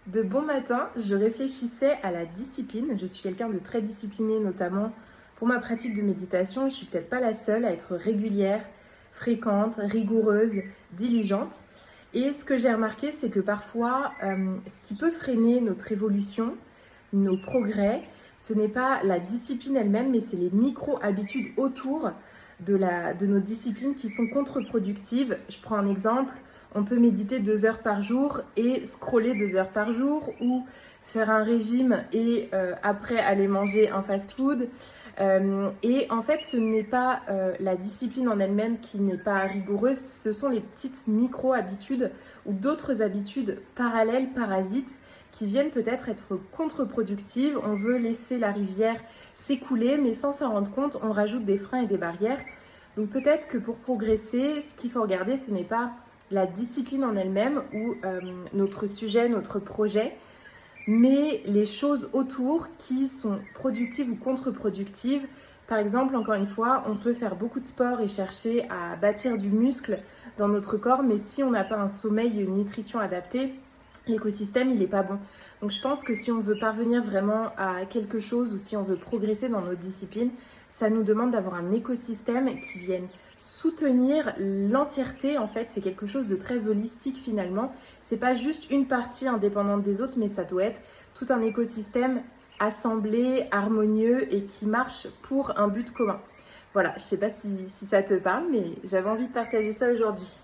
De bon matin, je réfléchissais à la discipline. Je suis quelqu'un de très discipliné, notamment pour ma pratique de méditation. Je suis peut-être pas la seule à être régulière, fréquente, rigoureuse, diligente. Et ce que j'ai remarqué, c'est que parfois, ce qui peut freiner notre évolution, nos progrès, ce n'est pas la discipline elle-même, mais c'est les micro-habitudes autour de nos disciplines qui sont contre-productives. Je prends un exemple, on peut méditer 2 heures par jour et scroller 2 heures par jour, ou faire un régime et après aller manger un fast-food. Et en fait, ce n'est pas la discipline en elle-même qui n'est pas rigoureuse, ce sont les petites micro-habitudes ou d'autres habitudes parallèles, parasites, qui viennent peut-être être contre-productives. On veut laisser la rivière s'écouler, mais sans s'en rendre compte, on rajoute des freins et des barrières. Donc peut-être que pour progresser, ce qu'il faut regarder, ce n'est pas la discipline en elle-même ou notre sujet, notre projet, mais les choses autour qui sont productives ou contre-productives. Par exemple, encore une fois, on peut faire beaucoup de sport et chercher à bâtir du muscle dans notre corps, mais si on n'a pas un sommeil et une nutrition adaptée, l'écosystème, il n'est pas bon. Donc je pense que si on veut parvenir vraiment à quelque chose ou si on veut progresser dans notre discipline, ça nous demande d'avoir un écosystème qui vienne soutenir l'entièreté. En fait, c'est quelque chose de très holistique finalement. C'est pas juste une partie indépendante des autres, mais ça doit être tout un écosystème assemblé, harmonieux et qui marche pour un but commun. Voilà, je sais pas si ça te parle, mais j'avais envie de partager ça aujourd'hui.